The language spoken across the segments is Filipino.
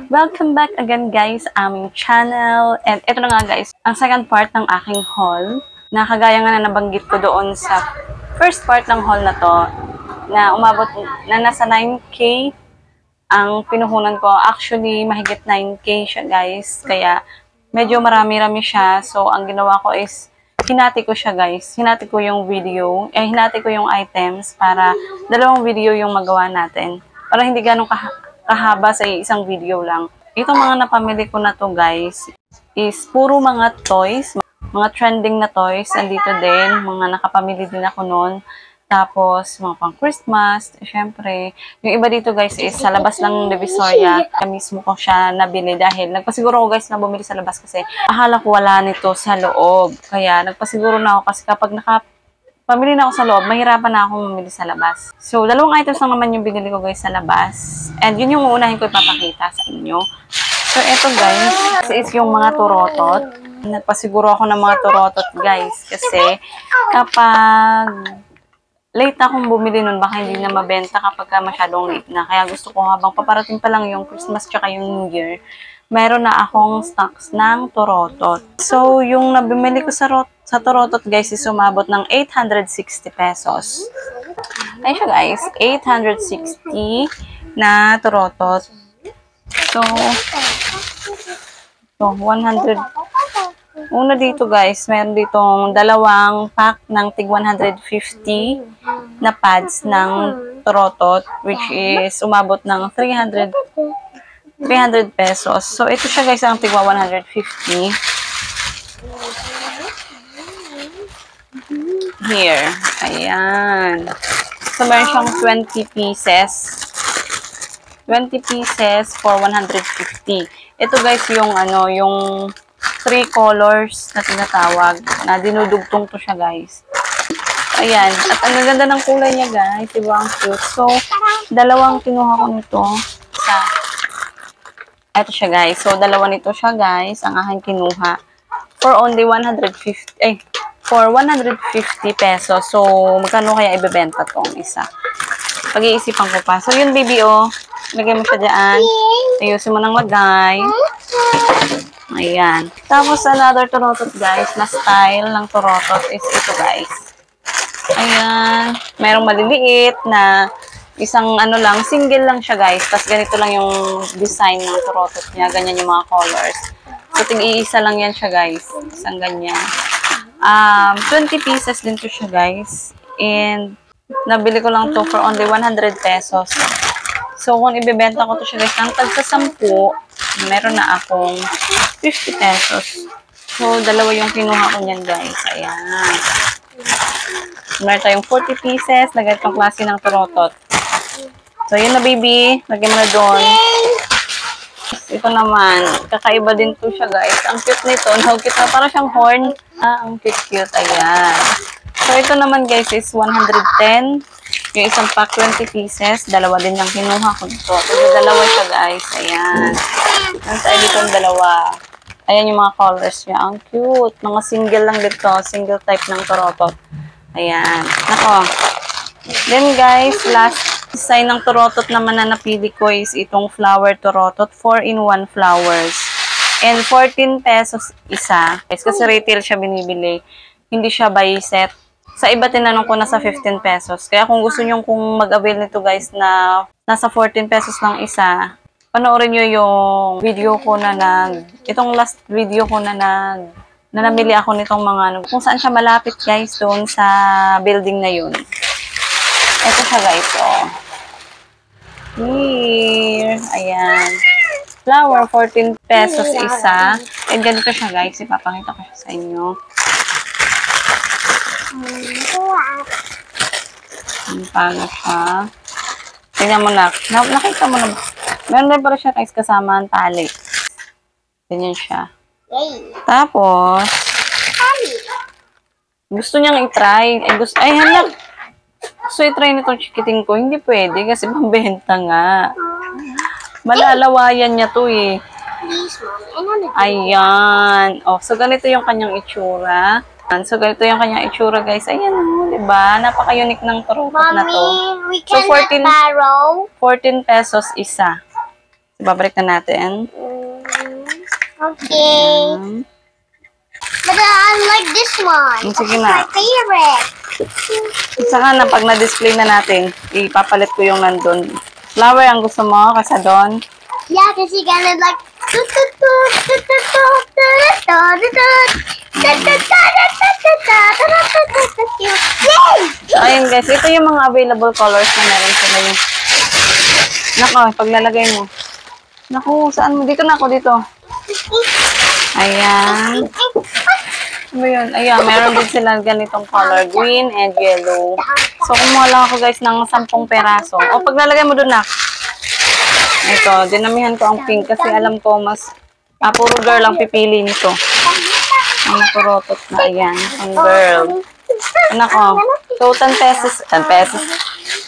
Welcome back again guys aming channel. And ito na nga guys, ang second part ng aking haul na kagaya nga na nabanggit ko doon sa first part ng haul na to na umabot na nasa 9K ang pinuhunan ko. Actually, mahigit 9K siya guys. Kaya medyo marami-rami siya. So, ang ginawa ko is hinati ko siya guys. Hinati ko yung video. Hinati ko yung items para dalawang video yung magawa natin. Para hindi ganun kahaba sa isang video lang. Itong mga napamili ko na to guys is puro mga toys, mga trending na toys. Andito din, mga nakapamili din ako noon. Tapos, mga pang Christmas, syempre. Yung iba dito guys is sa labas ng Divisoria. Mismo ko siya nabili dahil nagpasiguro ko guys na bumili sa labas kasi akala ko wala nito sa loob. Kaya nagpasiguro na ako kasi kapag pamili na ako sa loob, mahirapan na akong mamili sa labas. So, dalawang items lang naman yung binili ko guys sa labas. And yun yung uunahin ko ipapakita sa inyo. So, eto guys, is yung mga turotot. Nagpasiguro ako ng mga turotot guys. Kasi, kapag late akong bumili nun, baka hindi na mabenta kapag masyadong late na. Kaya gusto ko habang paparating pa lang yung Christmas tsaka yung New Year, meron na akong stocks ng turotot. So, yung nabimili ko sa turotot guys is umabot ng 860 pesos. Ayun siya guys, 860 na turotot. So, 100. Una dito guys, meron ditong dalawang pack ng tig 150 na pads ng turotot, which is umabot ng 300 pesos. So, ito siya guys, ang tigwa 150. Here. Ayan. So, meron siyang 20 pieces. 20 pieces for 150. Ito guys, yung yung 3 colors na tinatawag, na dinudugtong to siya guys. Ayan. At ang ganda ng kulay niya guys. Diba ang cute? So, dalawang kinuha ko nito sa ito siya guys. So, dalawa nito siya guys. Ang aking kinuha. For only 150. For 150 pesos. So, magkano kaya ibebenta tong isa? Pag-iisipan ko pa. So, yun baby oh. Lagay mo siya dyan. Ayusin mo ng lagay. Ayan. Tapos, another turotot guys, na style ng turotot is ito guys. Ayan. Merong maliliit na isang lang, single lang siya guys. Tapos, ganito lang yung design ng turotot niya. Ganyan yung mga colors. So, tig-iisa lang yan siya guys. Isang ganyan. 20 pieces din to siya guys. And, nabili ko lang to for only 100 pesos. So, kung ibibenta ko to siya guys, ng tagsa 10, meron na akong 50 pesos. So, dalawa yung kinuha ko niyan guys. Ayan. Meron tayong 40 pieces na ganitong klase ng turotot. So, yun na baby. Lagyan mo na doon. Ito naman. Kakaiba din to siya guys. Ang cute nito. Cute na. Parang siyang horn. Ang cute. Ayan. So, ito naman guys is 110. Yung isang pack, 20 pieces. Dalawa din yung kinuha ko dito. So, dalawa siya guys. Ayan. Nasa dito yung dalawa. Ayan yung mga colors niya. Ang cute. Mga single lang dito. Single type ng turotot. Ayan. Nako. Then guys, last design ng turotot naman na napili ko is itong flower turotot. 4-in-1 flowers. And 14 pesos isa. Kasi retail siya binibili. Hindi siya by set. Sa iba tinanong ko nasa 15 pesos. Kaya kung gusto nyo kung mag-avail nito guys na nasa 14 pesos lang isa, panoorin nyo yung video ko na itong last video ko na namili ako nitong mga kung saan siya malapit guys doon sa building na yun. Ito siya guys, oh. Here. Ayan. Flower, 14 pesos isa. And ganito siya guys. Ipapakita ko siya sa inyo. Ang pala siya. Tingnan mo na. Nakita mo na ba? Meron din pala siya guys kasama ang tali. Ganyan siya. Tapos, gusto niyang i-try. Ay, hala. Gusto i-try nitong chikiting ko. Hindi pwede kasi pambenta nga. Malalawayan niya to eh. Ayan. Oh, so ganito yung kanyang itsura. So, ganito yung kanyang itsura, guys. Ayan, diba? Napaka-unique ng turotot na to. Mommy, we can so, 14 pesos isa. Babalik na natin. Okay. But I like this one. Sige It's na. my favorite. Saka na, pag na-display na natin, ipapalit ko yung nandun. Flower ang gusto mo, kasi doon. Yeah, because you gonna like. Yay! So, ayun guys, ito yung mga available colors na meron sa ngayon. Nako, paglalagay mo. Naku, saan mo? Dito na ako, dito. Ayan. Ano ba yun? Ayan, meron din sila ganitong color, green and yellow. So, kumuha lang ako guys ng 10 peraso. O, paglalagay mo dun na. Ito, dinamihan ko ang pink kasi alam ko mas, puro girl ang pipili nito. Ang turotot na, ayan, ang girl. Anak ko, so 10 pesos, 10 pesos.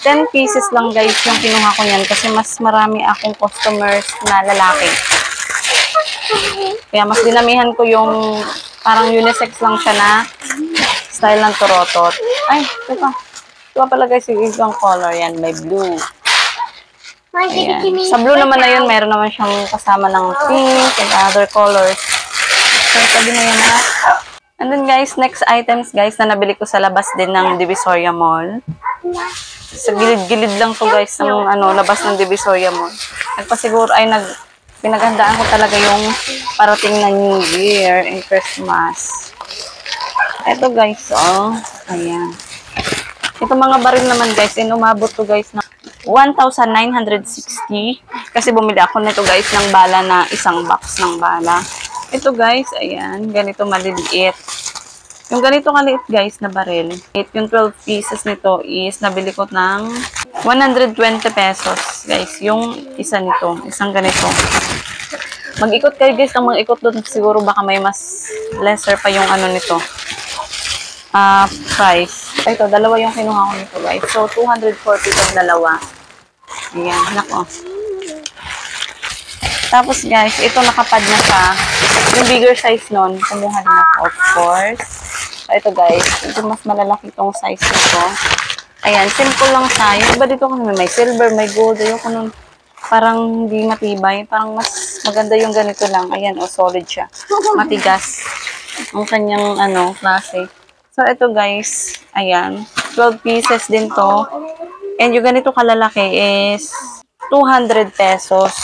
10 pieces lang guys yung kinuha ko niyan kasi mas marami akong customers na lalaki. Kaya mas dinamihan ko yung parang unisex lang siya na style ng turotot. Ay, ito pa. Ito pala guys yung ibang color yan, may blue. Ayan. Sa blue naman na yun, meron naman siyang kasama ng pink and other colors. So, sabi na yan na. And then guys, next items guys na nabili ko sa labas din ng Divisoria Mall. Sa gilid-gilid lang to guys ng labas ng Divisoria Mall. Nagpasiguro ay pinaghandaan ko talaga yung parating na New Year and Christmas. Ito guys, oh. Ayan. Ito mga baril naman guys, umabot to guys na 1,960. Kasi bumili ako nito guys ng bala na isang box ng bala. Ito guys, ayan, ganito maliliit. Yung ganito kaliit guys na baril, yung 12 pieces nito is nabili ko ng 120 pesos guys. Yung isa nito, isang ganito. Mag-ikot kayo guys ng mag-ikot doon. Siguro baka may mas lesser pa yung nito. Price. Ito, dalawa yung kinuha ko nito guys. So, 240 itong dalawa. Ayan, nako. Tapos guys, ito nakapad na siya. Yung bigger size nun, kumuha din ako, of course. So, ito guys, ito mas malalaki itong size nito. Ayan, simple lang siya. Yung iba dito kasi may silver, may gold. Ayoko nun, parang hindi matibay. Parang mas maganda yung ganito lang. Ayan, solid siya. Matigas. Ang kanyang, klase. So, ito guys, ayan. 12 pieces din to. And yung ganito kalalaki is 200 pesos.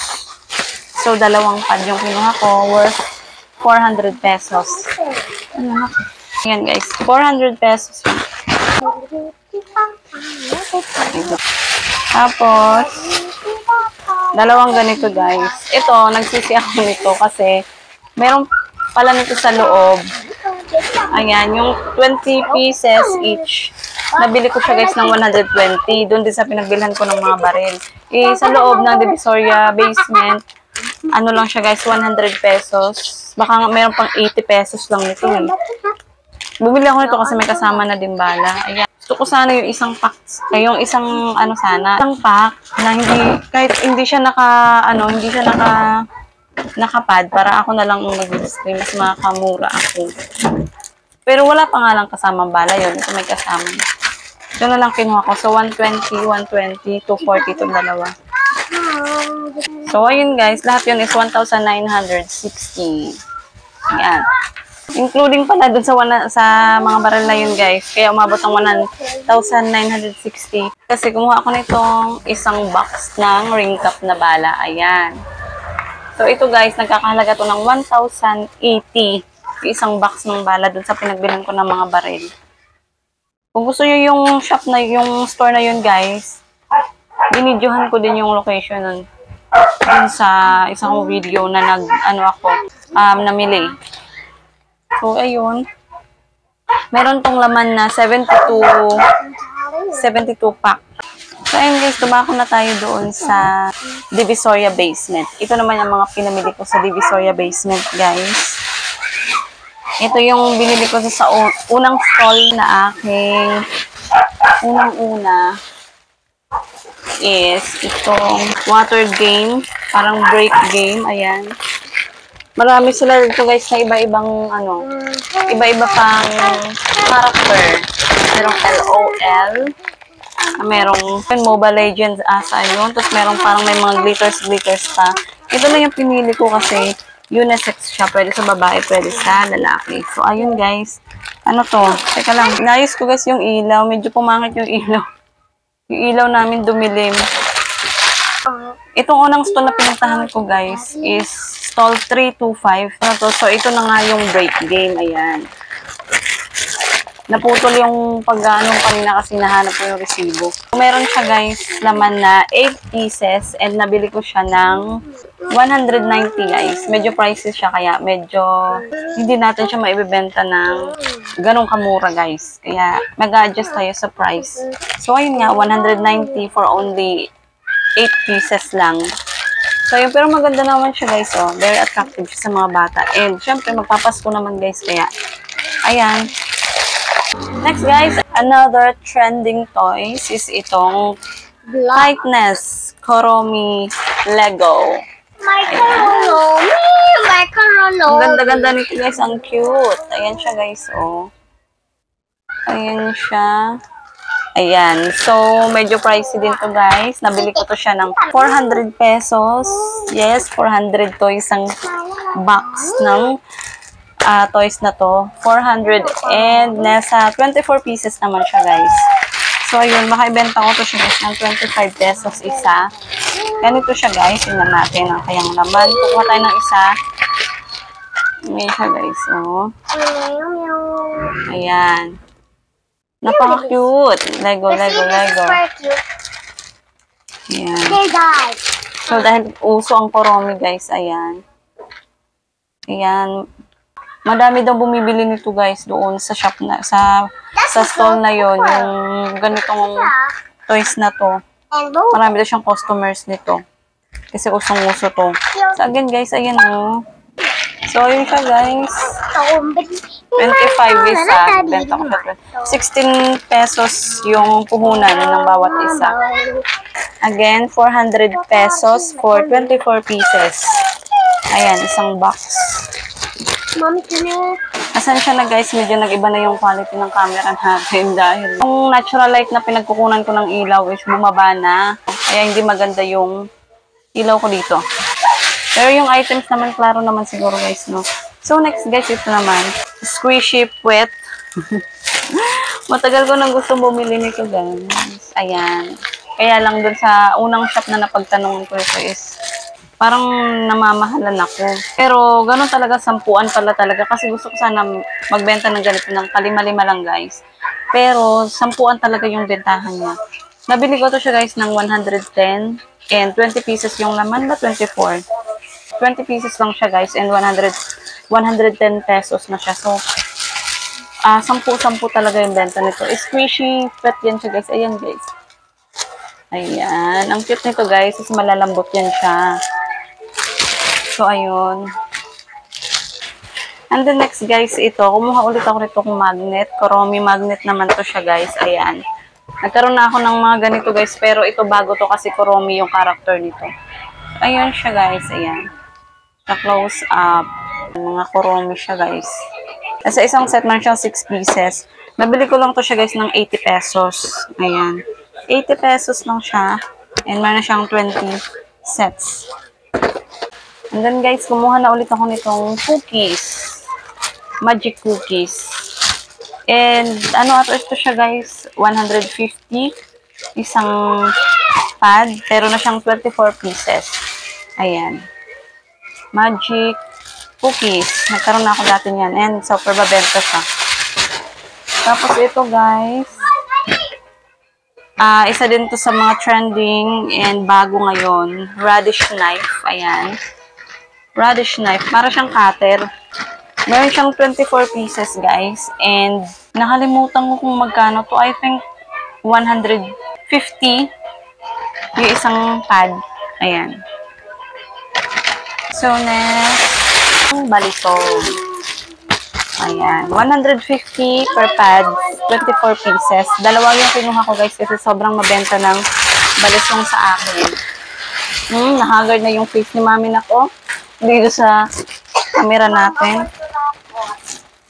So, dalawang pad yung kinuha ko, worth 400 pesos. Ayan guys, 400 pesos yun. Tapos, dalawang ganito guys. Ito, nagsisi ako nito kasi meron pala nito sa loob. Ayan, yung 20 pieces each. Nabili ko siya guys ng 120. Doon din sa pinagbilhan ko ng mga baril. Sa loob ng Divisoria basement, lang siya guys, 100 pesos. Baka meron pang 80 pesos lang nito eh. Bumili ako nito kasi may kasama na din bala. Ayan. Gusto ko sana yung isang pack, yung isang isang pack na kahit hindi siya nakapad para ako na lang mag-display, mas makakamura ako. Pero wala pa nga lang kasamang bala yun. Ito may kasama. Ito na lang kinuha ko. So, 120, 240 itong dalawa. So, ayun guys. Lahat yun is 1,960. Ayan. Including pala dun sa mga baril na yun guys. Kaya umabot ng 1,960. Kasi kumuha ako nitong isang box ng ring cup na bala. Ayan. So, ito guys. Nagkakahalaga to ng 1,080. Isang box ng bala dun sa pinagbilan ko ng mga baril. Kung gusto nyo yung shop na, yung store na yun guys, binidyohan ko din yung location nun. Dun sa isang video na namili. So, ayun. Meron tong laman na 72 pack. So, ayun guys, tumako na tayo doon sa Divisoria Basement. Ito naman yung mga pinamili ko sa Divisoria Basement guys. Ito yung binili ko sa unang stall na aking unang-una is itong water game, parang break game, ayan. Marami sila dito guys na iba-ibang iba-iba pang character. Merong LOL, merong Mobile Legends asa yun, tapos merong parang may mga glitters pa. Ito na yung pinili ko kasi unisex siya. Pwede sa babae, pwede sa lalaki. So, ayun guys. Ano to? Teka lang. Inayos ko guys yung ilaw. Medyo pumangit yung ilaw. Yung ilaw namin dumilim. Itong unang stall na pinuntahan ko guys is stall 325. Ano to? So, ito na nga yung break game. Ayan. Naputol yung pag-anong kanina kasi nahanap ko yung resibo. Meron siya guys, laman na 8 pieces and nabili ko siya ng 190 guys. Medyo pricey siya kaya medyo hindi natin siya maibibenta ng ganong kamura guys. Kaya mag-adjust tayo sa price. So ayun nga, 190 for only 8 pieces lang. So yun, pero maganda naman siya guys. Oh. Very attractive siya sa mga bata. And syempre magpapasko naman guys kaya ayan. Next guys, another trending toys is itong Tightness Koromi Lego. Macaroni. Ang ganda-ganda nito guys, ang cute. Ayan siya guys, oh. Ayan siya. Ayan. So, medyo pricey din to guys. Nabili ko to siya ng 400 pesos. Yes, 400 to isang box ng toys na to. 400 and nasa 24 pieces naman siya guys. So ayun, makaibenta ko to siya guys ng 25 pesos isa. Ganito siya guys. Tingnan natin ang kayang laman. Kukuha tayo ng isa. Ayan siya guys. Oh. Ayan. Napaka-cute. Lego. Ayan. So dahil uso ang Koromi guys. Ayan. Ayan. Madami daw bumibili nito guys doon sa shop na sa stall na yon yung ganitong toys na to. Marami daw siyang customers nito. Kasi usong-uso to. So again guys, ayan oh. So yun siya guys. 25 isa. Benta ko siya. 16 pesos yung puhunan ng bawat isa. Again, 400 pesos for 24 pieces. Ayan, isang box. Mommy, can you... Asan siya na guys, medyo nag-iba na yung quality ng camera natin dahil yung natural light na pinagkukunan ko ng ilaw is bumaba na. Kaya hindi maganda yung ilaw ko dito. Pero yung items naman, klaro naman siguro guys, no? So next guys, ito naman, squishy puwet. Matagal ko nang gustong bumili nito guys. Ayan. Kaya lang dun sa unang shop na napagtanungan ko ito is parang namamahalan ako. Pero, ganun talaga, sampuan pala talaga. Kasi gusto ko sana magbenta ng ganito ng kalima-lima lang, guys. Pero, sampuan talaga yung bentahan niya. Nabili ko to siya, guys, ng 110. And 20 pieces yung laman ba? 24. 20 pieces lang siya, guys. And 110 pesos na siya. So, sampu-sampu talaga yung benta nito. Squishy pet yan siya, guys. Ayan, guys. Ayan. Ang cute nito, guys. Is malalambot yan siya. So, ayun. And the next, guys, ito. Kumuha ulit ako nito kung magnet. Koromi magnet naman to siya, guys. Ayan. Nagkaroon na ako ng mga ganito, guys. Pero ito bago to kasi Koromi yung character nito. Ayan siya, guys. Ayan. Sa close up. Mga Koromi siya, guys. Sa isang set man siyang 6 pieces. Nabili ko lang to siya, guys, ng 80 pesos. Ayan. 80 pesos lang siya. And meron siyang 20 sets. And then guys, kumuha na ulit ako nitong cookies. Magic cookies. And ano ito siya guys, 150. Isang pad. Pero na siyang 24 pieces. Ayan. Magic cookies. Nagkaroon na ako dati niyan. And super babenta siya. Tapos ito guys. Isa din to sa mga trending and bago ngayon. Radish knife. Ayan. Radish knife. Para siyang cutter. Meron siyang 24 pieces, guys. And nakalimutan ko kung magkano to. I think 150 yung isang pad. Ayan. So, next, balisong. Ayan. 150 per pad. 24 pieces. Dalawa yung kinuha ko, guys, kasi sobrang mabenta ng balisong sa akin. Nahagard na yung face ni mami nako. Dito sa camera natin.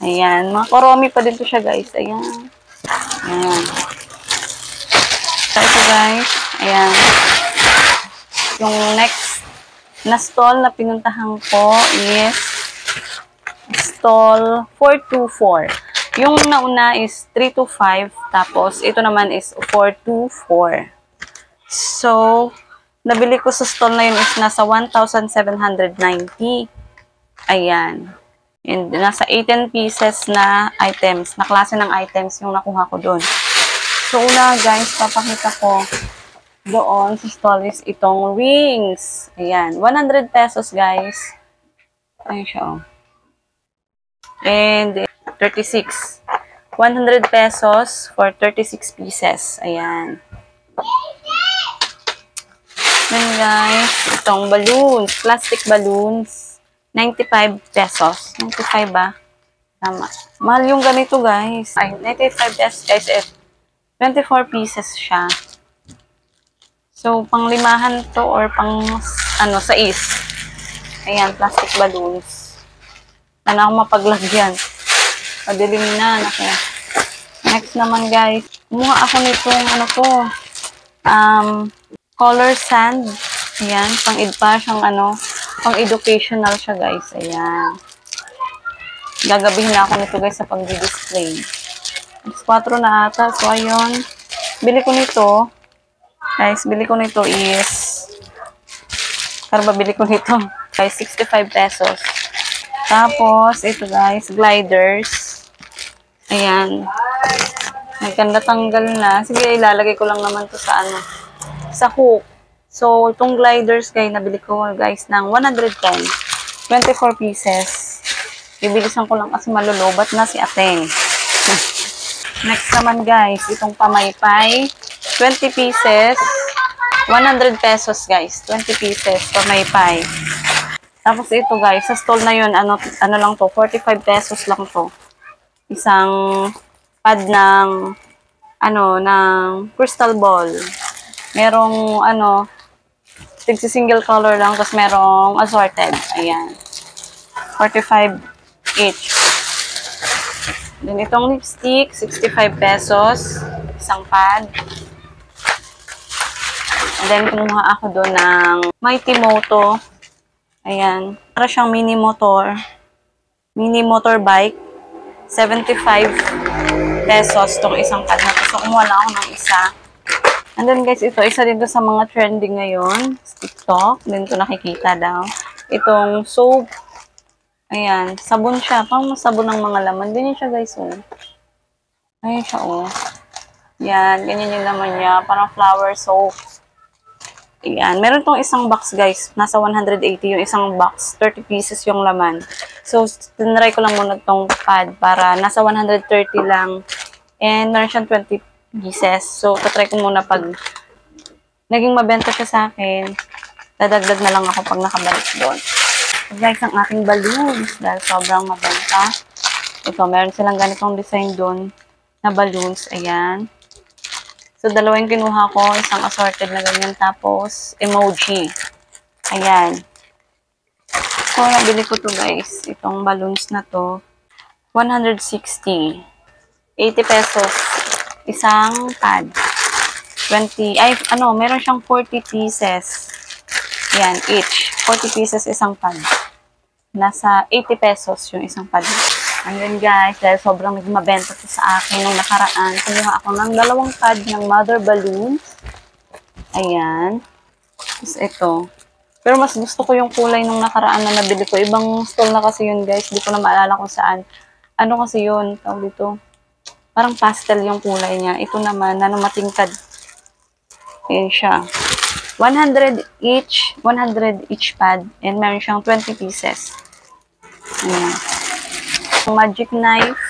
Ayan. Mga Koromi pa din to siya, guys. Ayan. Ayan. So, ito, guys. Ayan. Yung next na stall na pinuntahan ko is stall 424. Yung nauna is 325, tapos ito naman is 424. So, nabili ko sa stall na yun is nasa 1,790. Ayan. And nasa 18 pieces na items, na klase ng items yung nakuha ko doon. So, una guys, papakita ko doon sa stall is itong rings. Ayan. 100 pesos guys. Ayan siya oh. And 36. 100 pesos for 36 pieces. Ayan. Then guys, itong balloons. Plastic balloons. 95 pesos. 95 ba? Tama. Mahal yung ganito guys. Ay, 95 pesos guys. 24 pieces siya. So, pang limahan to or pang, ano, 6. Ayan, plastic balloons. Sana ako mapaglagyan. Padilim na. Naku. Next naman, guys. Kumuha ako nitong, ano to, color sand. Ayan, pang-idpa siyang, ano, pang-educational siya, guys. Ayan. Gagabihin na ako nito, guys, sa pag-display. 4 na ata. So, ayun. Bili ko nito. Guys, bili ko nito is bili ko nito guys 65 pesos. Tapos ito guys, gliders. Ayan. Maganda tanggal na. Sige, ilalagay ko lang naman to sa ano, sa hook. So, itong gliders guys, nabili ko guys ng 110. 24 pieces. Ibilisan ko lang kasi malulobat na si Ateng. Next naman guys, itong pamaypay. 20 pieces, 100 pesos guys. 20 pieces for may pie. Tapos ito guys, sa stall na yun, ano lang to, 45 pesos lang to. Isang pad ng, ng crystal ball. Merong, single color lang, tapos merong assorted. Ayan. 45 each. Then itong lipstick, 65 pesos. Isang pad. And then, kumuha ako doon ng Mighty Moto. Ayan. Para siyang mini motor. Mini motorbike. 75 pesos itong isang pad na ito. So, kumuha lang ako ng isa. And then, guys, ito, isa dito sa mga trending ngayon. TikTok. Then, ito nakikita daw. Itong soap. Ayan. Sabon siya. Pang sabon ng mga laman. Ganyan siya, guys, oh. Ayan siya, oh. Yan. Ganyan yung laman niya. Parang flower soap. Ayan. Meron tong isang box, guys. Nasa 180 yung isang box. 30 pieces yung laman. So, tinry ko lang muna tong pad para nasa 130 lang. And meron siyang 20 pieces. So, tatry ko muna pag naging mabenta siya sa akin. Dadagdag na lang ako pag nakabalik doon. So, guys, ang aking balloons. Dahil sobrang mabenta. Ito, meron silang ganitong design doon na balloons. Ayan. So, dalawa yung kinuha ko. Isang assorted na ganyan. Tapos, emoji. Ayan. So, nabili ko to guys. Itong balloons na to. 160. 80 pesos. Isang pad. 20. Ay, meron siyang 40 pieces. Ayan, each. 40 pieces isang pad. Nasa 80 pesos yung isang pad. And then guys, dahil sobrang mabenta to sa akin nung nakaraan, kumuha ako ng 2 pad ng mother balloons. Ayan. Tapos ito. Pero mas gusto ko yung kulay nung nakaraan na nabili ko. Ibang stall na kasi yun guys. Hindi ko na maalala kung saan. Ano kasi yun? Tawag dito. Parang pastel yung kulay niya. Ito naman, matingkad. Ayan siya. 100 each pad. And meron siyang 20 pieces. Ayan. Magic knife.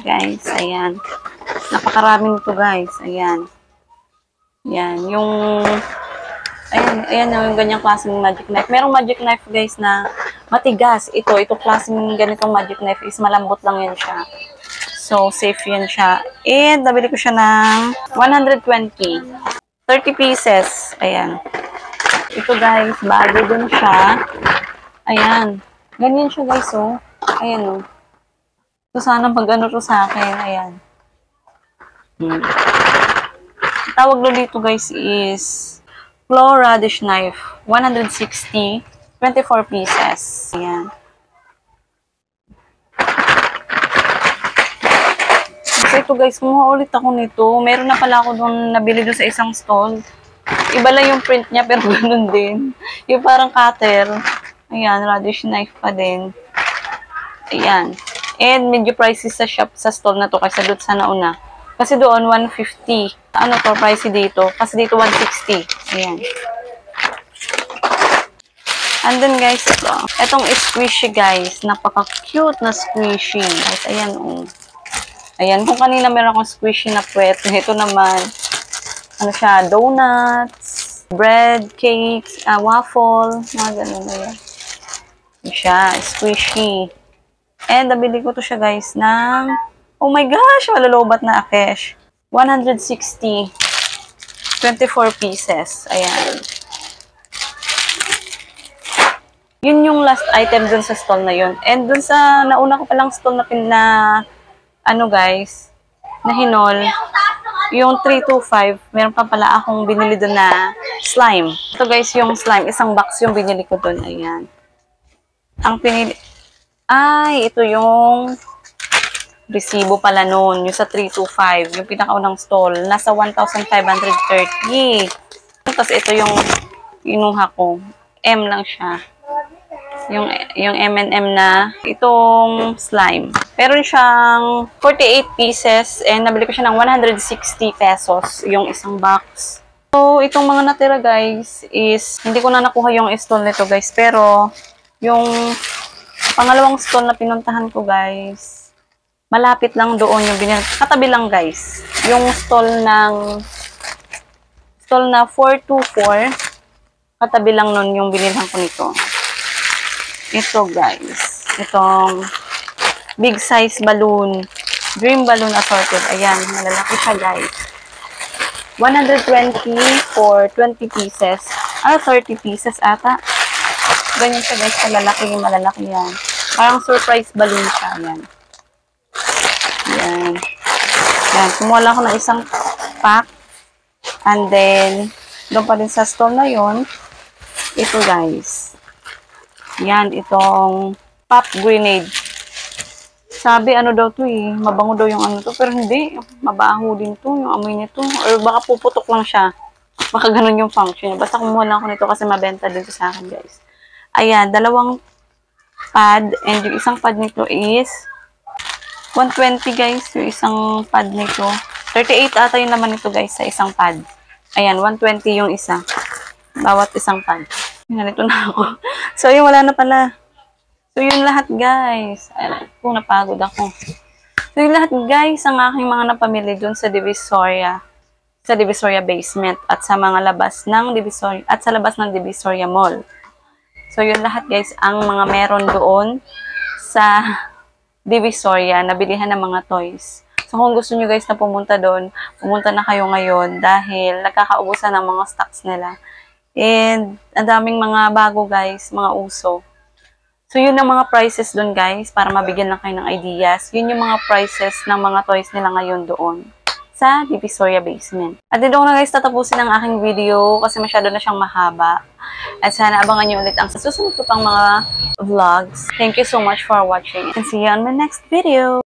Guys, ayan. Napakaraming to guys. Ayan. Ayan. Ayan yung ganyang klaseng magic knife. Merong magic knife guys na matigas. Ito klaseng ganitong magic knife is malambot lang yan siya. So, safe yan siya. And, nabili ko siya ng 120. 30 pieces. Ayan. Ito guys, bago dun siya. Ayan. Ganyan siya guys, oh. Ayan, oh. So, sana pag-ano to sa akin. Ayan. Tawag lo dito guys is claw radish knife, 160, 24 pieces. Ayan. So ito guys, kumuha ulit ako nito. Meron na pala ako doon nabili doon sa isang stall. Iba lang yung print niya pero ganun din. Yung parang cutter. Ayan, radish knife pa din. Ayan. And medyo pricey sa shop, sa stall na to kaysa doon sa nauna. Kasi doon, 150. Ano to, pricey dito? Kasi dito, 160. Ayan. And then guys, ito. Itong squishy guys. Napaka-cute na squishy. Guys, ayan oh. Ayan, kung kanina meron akong squishy na puwet. Ito naman, ano siya, donuts, bread, cakes, waffle, mga ganun. Ayan. Ito siya, squishy. And nabili ko to siya guys ng, oh my gosh, malalobat na akesh. 160. 24 pieces. Ayan. Yun yung last item dun sa stall na yun. And dun sa nauna ko palang stall na ano guys, na hinol, yung 325, meron pa pala akong binili dun na slime. Ito guys, yung slime, isang box yung binili ko dun. Ayan. Ang pinili, ay, ito yung resibo pala nun, yung sa 325, yung pinakaunang stall, nasa 1,530. Tapos ito yung inuha ko, M lang siya. Yung M&M na itong slime. Meron siyang 48 pieces and nabili ko siya ng 160 pesos yung isang box. So, itong mga natira guys is, hindi ko na nakuha yung stall nito guys, pero yung pangalawang stall na pinuntahan ko guys, malapit lang doon yung binili. Katabi lang guys. Yung stall na 424, katabi lang nun yung binilhan ko nito. Ito guys, itong big size balloon, dream balloon assorted. Ayan, malalaki siya guys. 120 for 20 pieces. 30 pieces ata. Ganyan siya guys, malalaki yan. Parang surprise balloon siya. Ayan. Ayan. Ayan, kumuha lang ako ng isang pack. And then, doon pa din sa stall na yon, ito guys. Yan, itong pop grenade. Sabi, ano daw to eh, mabango daw yung ano to. Pero hindi, mabaho din to, yung amoy nito. Or baka puputok lang siya. Baka ganun yung function niya. Basta kumuha lang ako nito kasi mabenta dito sa akin, guys. Ayan, dalawang pad. And yung isang pad nito is 120, guys. Yung isang pad nito. 38 ata yung naman nito, guys, sa isang pad. Ayan, 120 yung isa. Bawat isang pad. Ganito na ako. So, yun, wala na pala. So, yun lahat, guys. Ay, kung napagod ako. So, yun lahat, guys, ang aking mga napamili dun sa Divisoria. Sa Divisoria basement at sa mga labas ng Divisoria, at sa labas ng Divisoria Mall. So, yun lahat, guys, ang mga meron doon sa Divisoria na bilihan ng mga toys. So, kung gusto nyo, guys, na pumunta doon, pumunta na kayo ngayon dahil nagkakaubusan ng mga stocks nila. And, ang daming mga bago guys, mga uso. So, yun ang mga prices doon guys, para mabigyan lang kayo ng ideas. Yun yung mga prices ng mga toys nila ngayon doon sa Divisoria Basement. At dito ko na guys tatapusin ang aking video kasi masyado na siyang mahaba. At sana abangan nyo ulit ang susunod ko pang mga vlogs. Thank you so much for watching and see you on my next video.